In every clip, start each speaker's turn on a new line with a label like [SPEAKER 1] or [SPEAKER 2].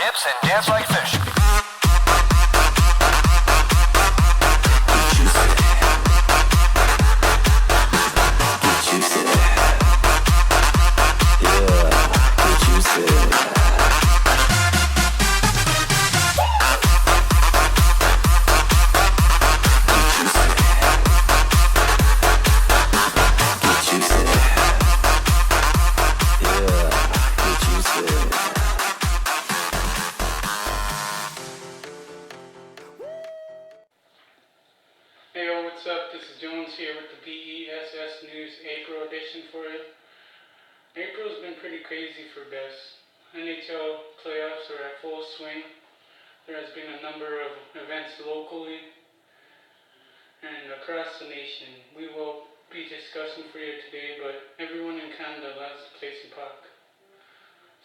[SPEAKER 1] hips and dance like fish.
[SPEAKER 2] Hey yo, what's up? This is Jones here with the BESS News April edition for you. April's been pretty crazy for Bess. NHL playoffs are at full swing. There has been a number of events locally and across the nation. We will be discussing for you today, but everyone in Canada loves to play some puck.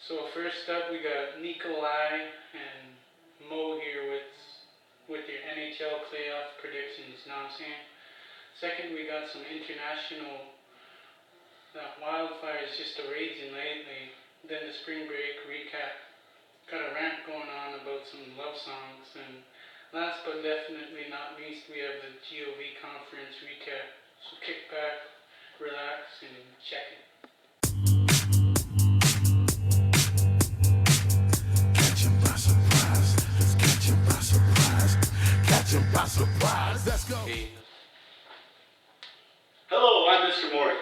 [SPEAKER 2] So first up, we got Nikolai and Mo here with your NHL playoff predictions, you know what I'm saying? Second, we got some international wildfires just raging lately. Then the spring break recap. Got a rant going on about some love songs. And last but definitely not least, we have the GOV conference recap. So kick back, relax, and check it.
[SPEAKER 3] By surprise, let's go.
[SPEAKER 2] Hey.
[SPEAKER 4] Hello, I'm Mr. Maury,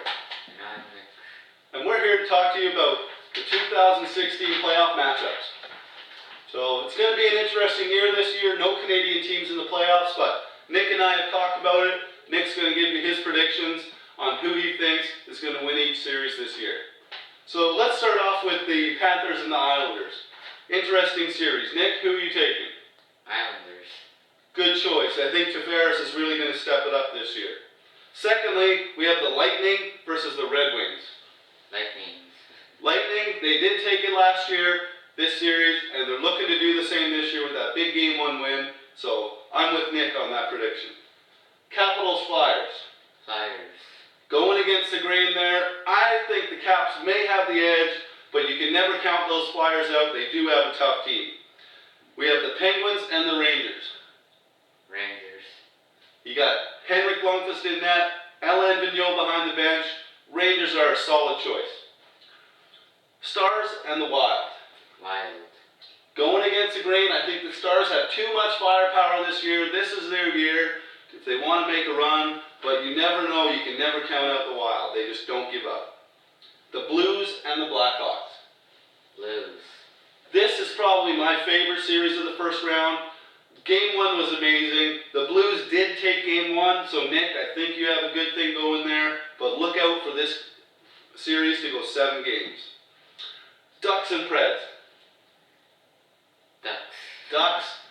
[SPEAKER 4] and we're here to talk to you about the 2016 playoff matchups. So it's going to be an interesting year this year. No Canadian teams in the playoffs, but Nick and I have talked about it. Nick's going to give me his predictions on who he thinks is going to win each series this year. So let's start off with the Panthers and the Islanders. Interesting series. Nick, who are you taking?
[SPEAKER 5] Islanders.
[SPEAKER 4] Good choice. I think Tavares is really going to step it up this year. Secondly, we have the Lightning versus the Red Wings. Lightning, they did take it last year, this series, and they're looking to do the same this year with that big Game 1 win. So I'm with Nick on that prediction. Capitals, Flyers. Going against the grain there, I think the Caps may have the edge, but you can never count those Flyers out. They do have a tough team. We have the Penguins and the Rangers. You got Henrik Lundqvist in net, Alain Vigneault behind the bench. Rangers are a solid choice. Stars and the Wild. Going against the grain, I think the Stars have too much firepower this year. This is their year if they want to make a run, but you never know. You can never count out the Wild. They just don't give up. The Blues and the Blackhawks. This is probably my favorite series of the first round. Game 1 was amazing. The Blues did take Game 1, so Nick, I think you have a good thing going there, but look out for this series to go 7 games. Ducks and Preds.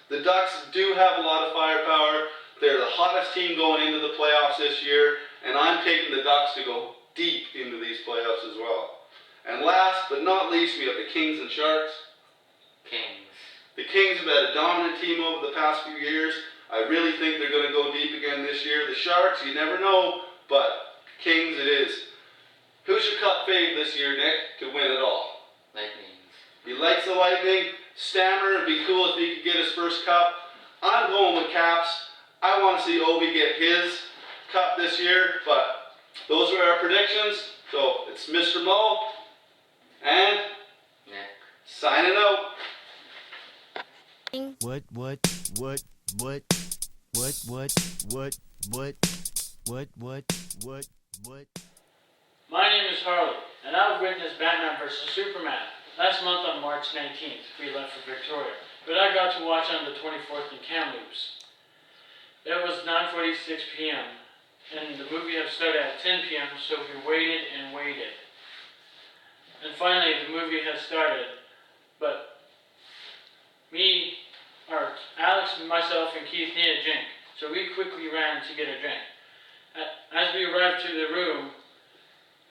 [SPEAKER 4] The Ducks do have a lot of firepower. They're the hottest team going into the playoffs this year, and I'm taking the Ducks to go deep into these playoffs as well. And last but not least, we have the Kings and Sharks. The Kings have had a dominant team over the past few years. I really think they're going to go deep again this year. The Sharks, you never know, but Kings it is. Who's your cup fave this year, Nick, to win it all? He likes the Lightning. Stammer, it'd be cool if he could get his first cup. I'm going with Caps. I want to see Ovi get his cup this year, but those are our predictions. So it's Mr. Mo and
[SPEAKER 5] Nick.
[SPEAKER 4] Signing out.
[SPEAKER 3] What?
[SPEAKER 6] My name is Harley, and I've witnessed Batman vs. Superman last month on March 19th. We left for Victoria, but I got to watch on the 24th in Kamloops. It was 9:46 p.m., and the movie had started at 10 p.m., so we waited and waited. And finally, the movie had started, but Alex, myself, and Keith needed a drink, so we quickly ran to get a drink. As we arrived to the room,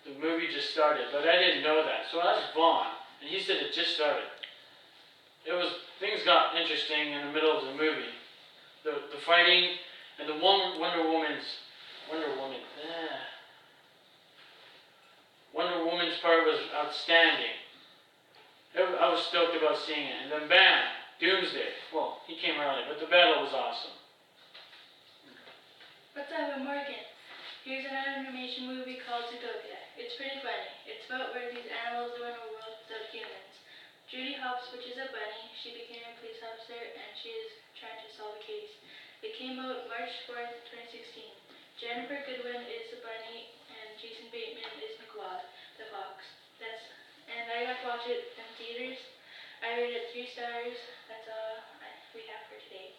[SPEAKER 6] the movie just started, but I didn't know that, so I asked Vaughn, and he said it just started. Things got interesting in the middle of the movie. The fighting and the Wonder Woman's part was outstanding. I was stoked about seeing it. And then bam, Doomsday. Well, he came early, but the battle was awesome.
[SPEAKER 1] What's up, I'm Morgan? Here's an animation movie called Zootopia. It's pretty funny. It's about where these animals live in a world without humans. Judy Hopps, which is a bunny, she became a police officer and she is trying to solve a case. It came out March 4th, 2016. Jennifer Goodwin is the bunny and Jason Bateman is McQuad, the fox. And I got to watch it in theaters. I rated it 3 stars. That's all we have for today.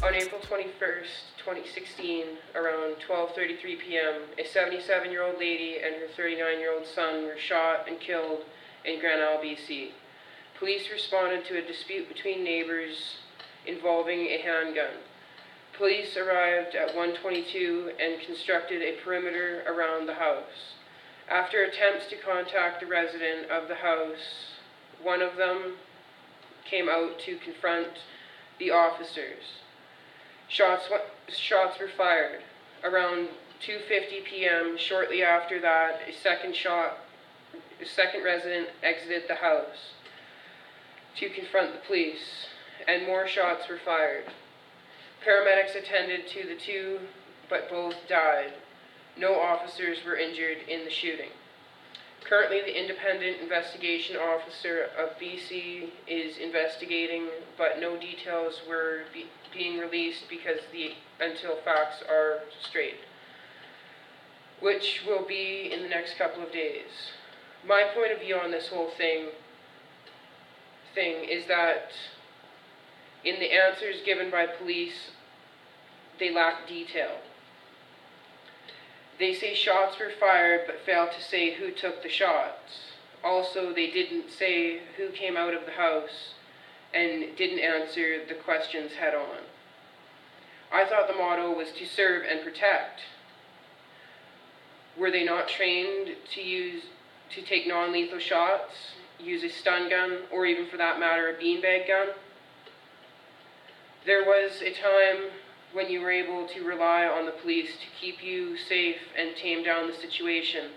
[SPEAKER 7] On April 21st, 2016, around 12:33 p.m., a 77-year-old lady and her 39-year-old son were shot and killed in Grand Isle, BC. Police responded to a dispute between neighbors involving a handgun. Police arrived at 1:22 and constructed a perimeter around the house. After attempts to contact the resident of the house, one of them came out to confront the officers. Shots were fired. Around 2:50 p.m., shortly after that, a second resident exited the house to confront the police, and more shots were fired. Paramedics attended to the two, but both died. No officers were injured in the shooting. Currently, the Independent Investigation Officer of BC is investigating, but no details were being released until facts are straight, which will be in the next couple of days. My point of view on this whole thing is that in the answers given by police, they lack detail. They say shots were fired, but fail to say who took the shots. Also, they didn't say who came out of the house and didn't answer the questions head on. I thought the motto was to serve and protect. Were they not trained to take non-lethal shots, use a stun gun, or even for that matter, a beanbag gun? There was a time when you were able to rely on the police to keep you safe and tame down the situation.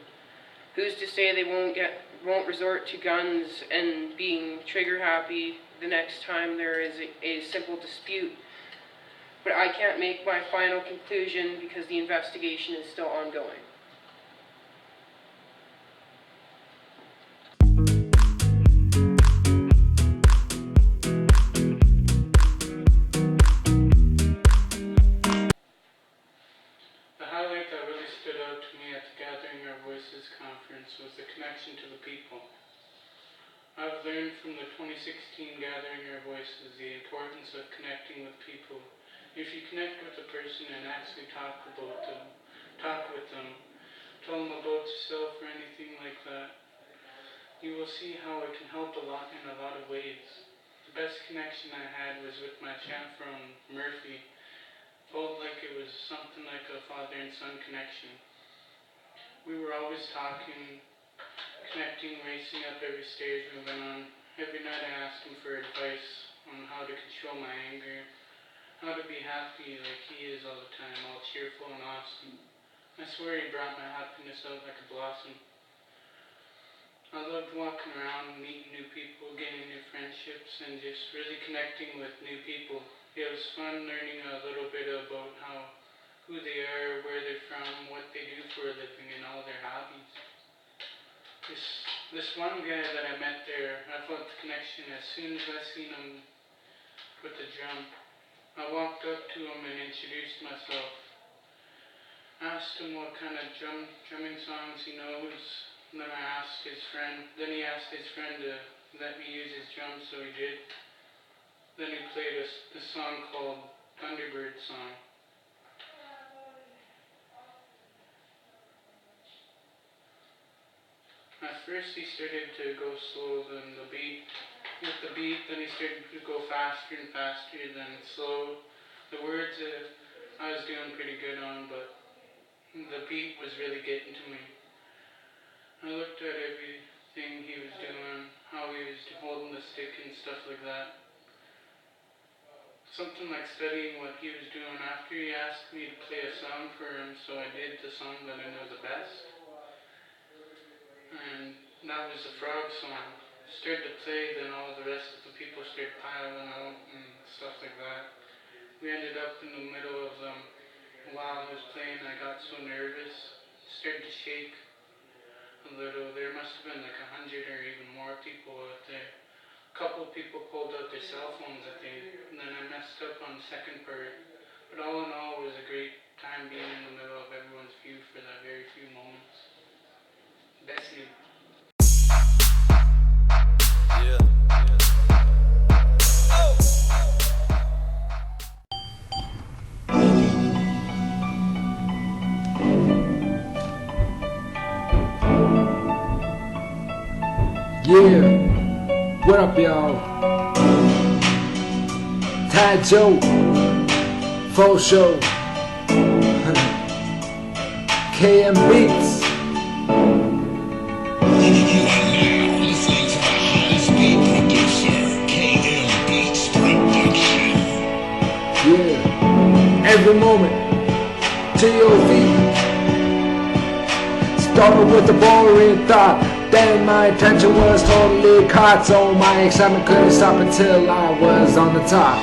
[SPEAKER 7] Who's to say they won't resort to guns and being trigger happy the next time there is a simple dispute? But I can't make my final conclusion because the investigation is still ongoing.
[SPEAKER 2] The highlight that really stood out to me at the Gathering Our Voices conference was the connection to the people. I've learned from the 2016 Gathering Our Voices the importance of connecting with people. If you connect with a person and actually talk with them, tell them about yourself or anything like that, you will see how it can help in a lot of ways. The best connection I had was with my champ from Murphy. Felt like it was something like a father and son connection. We were always talking, connecting, racing up every stage we went on. Every night I asked him for advice on how to control my anger, how to be happy like he is all the time, all cheerful and awesome. I swear he brought my happiness out like a blossom. I loved walking around, meeting new people, gaining new friendships, and just really connecting with new people. It was fun learning a little bit about who they are, where they're from, what they do for a living, and all their hobbies. This one guy that I met there, I felt the connection as soon as I seen him with the drum. I walked up to him and introduced myself. I asked him what kind of drumming songs he knows. And then he asked his friend to let me use his drum, so he did. Then he played a song called Thunderbird Song. At first he started to go slow, then then he started to go faster and faster, then slow. The words I was doing pretty good on, but the beat was really getting to me. I looked at everything he was doing, how he was holding the stick and stuff like that. something like studying what he was doing after he asked me to play a song for him, so I did the song that I know the best. And that was the frog song. Started to play, then all the rest of the people started piling out and stuff like that. We ended up in the middle of them. While I was playing, I got so nervous, started to shake a little. There must have been like 100 or even more people out there. A couple of people pulled out their cell phones, I think, and then I messed up on the second part. But all in all, it was a great time being in the middle of everyone's view for that very few moments. Best you.
[SPEAKER 8] Yeah, what up, y'all? Tad Joe, Full Show, KM Beats. Yeah, every moment, T.O.V. Started with a boring thought. Then my attention was totally caught, so my excitement couldn't stop until I was on the top.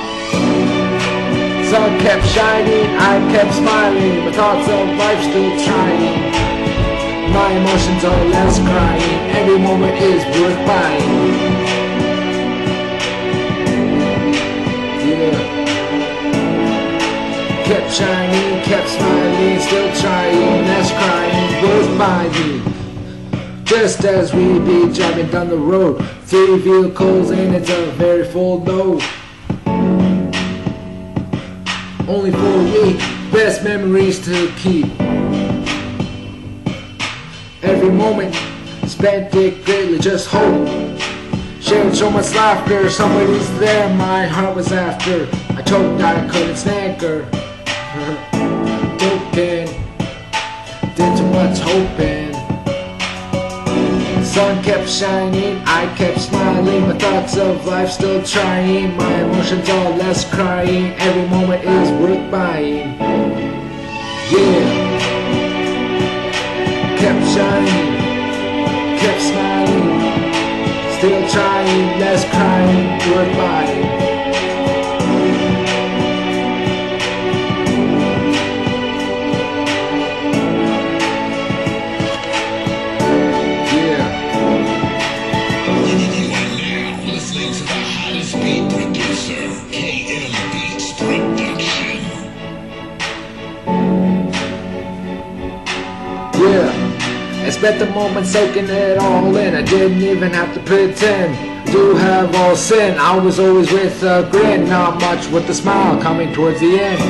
[SPEAKER 8] Sun kept shining, I kept smiling, my thoughts of life still trying. My emotions are less crying, every moment is worth buying. Yeah. Kept shining, kept smiling, still trying, less crying, worth buying. Just as we be driving down the road, 3 vehicles and it's a very full load. Only for me, best memories to keep. Every moment spent it greatly, just hope. Shared so much laughter, somebody's there my heart was after. I choked, I couldn't snag her. Broken, did too much hoping. Sun kept shining, I kept smiling, my thoughts of life still trying. My emotions all less crying, every moment is worth buying. Yeah. Kept shining, kept smiling, still trying, less crying, worth buying. Yeah, I spent the moment soaking it all in. I didn't even have to pretend. Do have all sin. I was always with a grin, not much with a smile coming towards the end.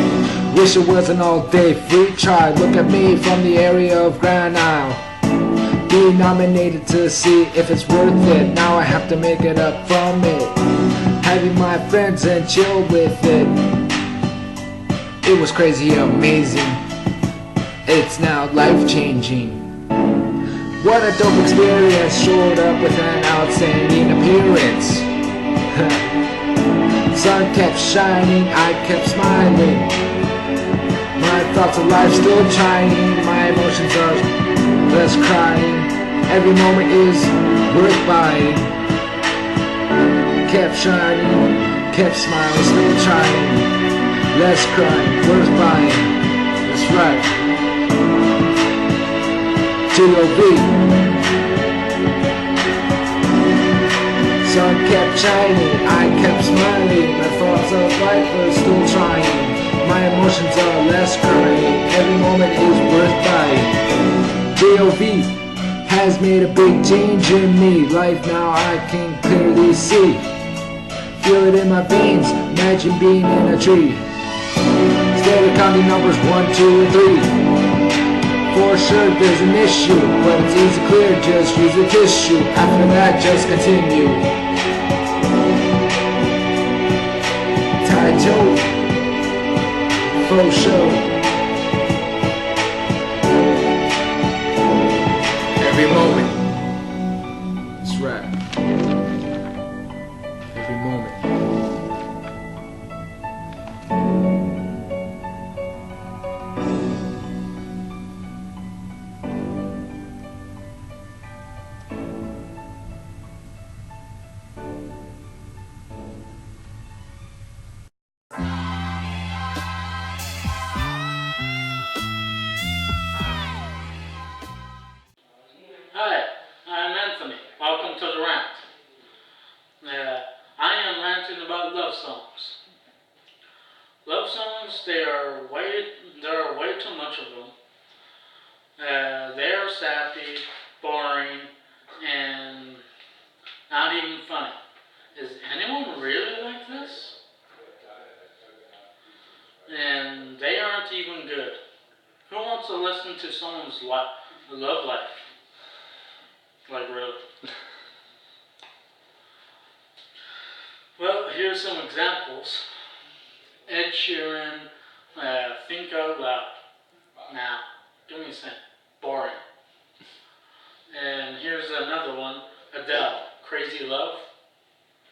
[SPEAKER 8] Wish it was an all-day free try. Look at me from the area of Grand Isle. Be nominated to see if it's worth it. Now I have to make it up from it. Having my friends and chill with it. It was crazy, amazing. It's now life-changing. What a dope experience, showed up with an outstanding appearance. Sun kept shining, I kept smiling. My thoughts of life still shining, my emotions are less crying. Every moment is worth buying. Kept shining, kept smiling, still trying. Less crying, worth buying. That's right. T.O.V. Sun kept shining, I kept smiling. My thoughts of life were still trying. My emotions are less crying. Every moment is worth buying. T.O.V. has made a big change in me. Life now I can clearly see. Feel it in my veins, imagine being in a tree. Steady counting numbers 1, 2, and 3. For sure there's an issue, but it's easy clear, just use a tissue. After that, just continue. Tad Joe, Full Show. Every moment. That's right. Every moment.
[SPEAKER 6] sappy, boring, and not even funny. Is anyone really like this? And they aren't even good. Who wants to listen to someone's love life? Like really? Well, here's some examples. Ed Sheeran, Think Out Loud. Now, give me a second. Boring. And here's another one. Adele, Crazy Love.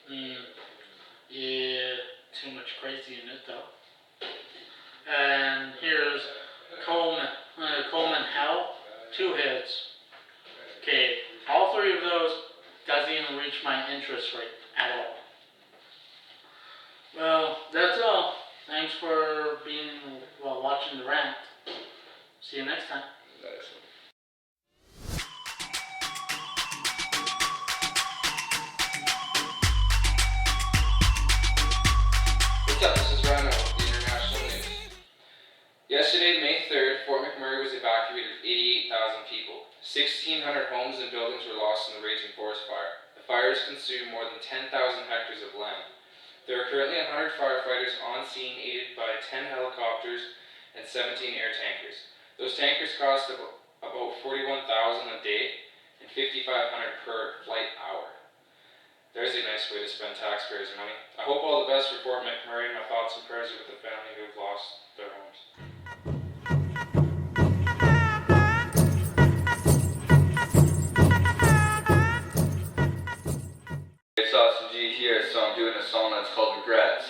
[SPEAKER 6] Yeah, too much crazy in it though. And here's Coleman Hell, Two Heads. Okay, all three of those doesn't even reach my interest rate at all. Well, that's all. Thanks for watching the rant. See you next time.
[SPEAKER 9] What's up, this is Ryan with the International News. Yesterday, May 3rd, Fort McMurray was evacuated with 88,000 people. 1,600 homes and buildings were lost in the raging forest fire. The fires consumed more than 10,000 hectares of land. There are currently 100 firefighters on scene, aided by 10 helicopters and 17 air tankers. Those tankers cost about $41,000 a day and $5,500 per flight hour. There's a nice way to spend taxpayers' money. I hope all the best for Fort McMurray. My thoughts and prayers are with the family who have lost their homes. It's Austin G here, so I'm doing a song that's called Regrets.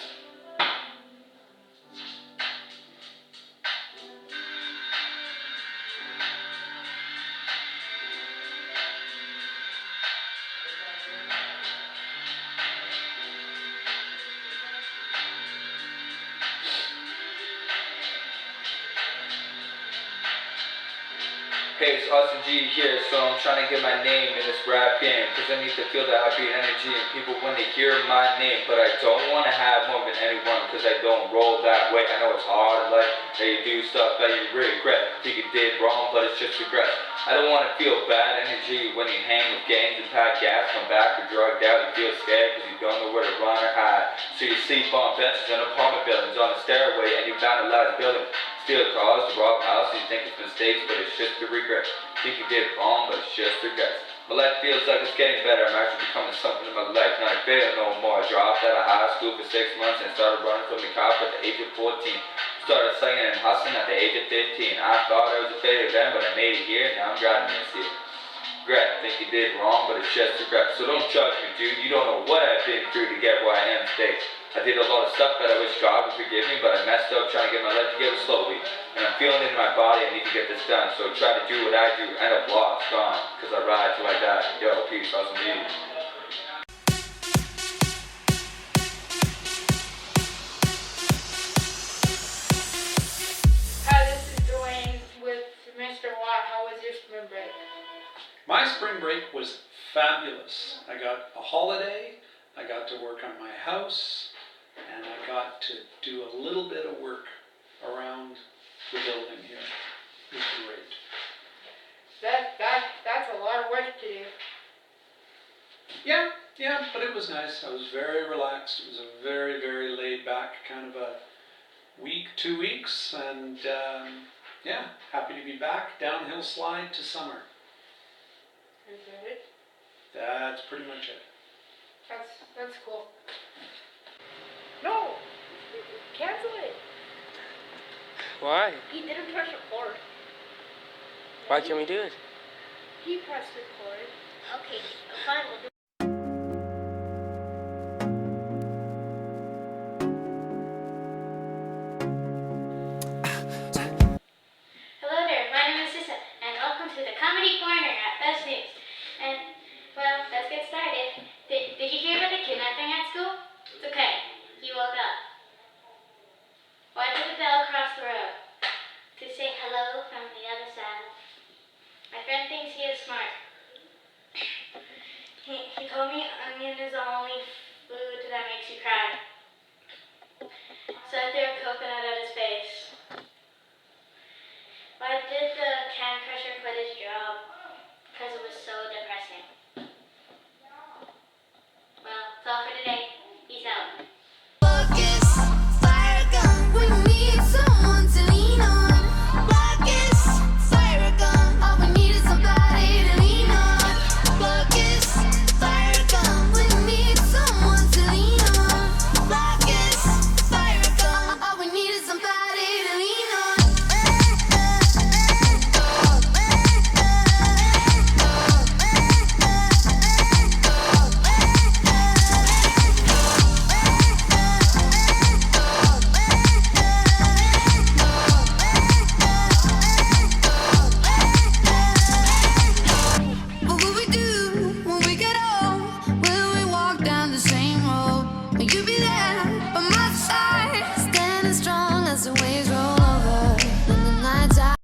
[SPEAKER 9] Hey, it's Austin G here, so I'm trying to get my name in this rap game, cause I need to feel that happy energy in people when they hear my name. But I don't want to have more than anyone, cause I don't roll that way. I know it's hard in life, that you do stuff that you regret. Think you did wrong, but it's just regret. I don't want to feel bad energy when you hang with gangs and pack gas, come back or drugged out, you feel scared cause you don't know where to run or hide. So you sleep on benches in apartment buildings, on a stairway, and you vandalize buildings. Steal cars, to rob houses, you think it's mistakes, but it's just a regret. Think you did wrong, but it's just regrets. My life feels like it's getting better. I'm actually becoming something in my life. Not a failure no more. I dropped out of high school for 6 months and started running from the cops at the age of 14. Started singing and hustling at the age of 15. I thought I was a failure then, but I made it here. Now I'm driving this here. Regret, think you did wrong, but it's just regret. So don't judge me, dude. You don't know what I've been through to get where I am today. I did a lot of stuff that I wish God would forgive me, but I messed up trying to get my life together slowly. And I'm feeling it in my body, I need to get this done. So try to do what I do, end up lost, gone. Cause I ride till I die. Yo, peace, awesome G.
[SPEAKER 10] Hi, this is Dwayne with Mr. Watt. How was your spring break?
[SPEAKER 11] My spring break was fabulous. I got a holiday, I got to work on my house, and I got to do a little bit of work around the building here. It was great.
[SPEAKER 10] That's a lot of work to do.
[SPEAKER 11] Yeah, but it was nice. I was very relaxed. It was a very, very laid back kind of a week, 2 weeks, and yeah, happy to be back. Downhill slide to summer.
[SPEAKER 10] Is that it?
[SPEAKER 11] That's pretty much it.
[SPEAKER 10] That's cool. No! Cancel it!
[SPEAKER 7] Why?
[SPEAKER 10] He didn't press record.
[SPEAKER 7] Why can't we do it?
[SPEAKER 10] He pressed record. Okay, fine, we'll do it.
[SPEAKER 1] Hello there, my name is Sissa, and welcome to the Comedy Corner at Best News. And, well, let's get started. Did you hear about the kidnapping at school? It's okay, he woke up. Why did the bell cross the road? To say hello from the other side. My friend thinks he is smart. He told me onion is the only food that makes you cry. So I threw a coconut at his face. Why did the can crusher quit his job because it was so depressing.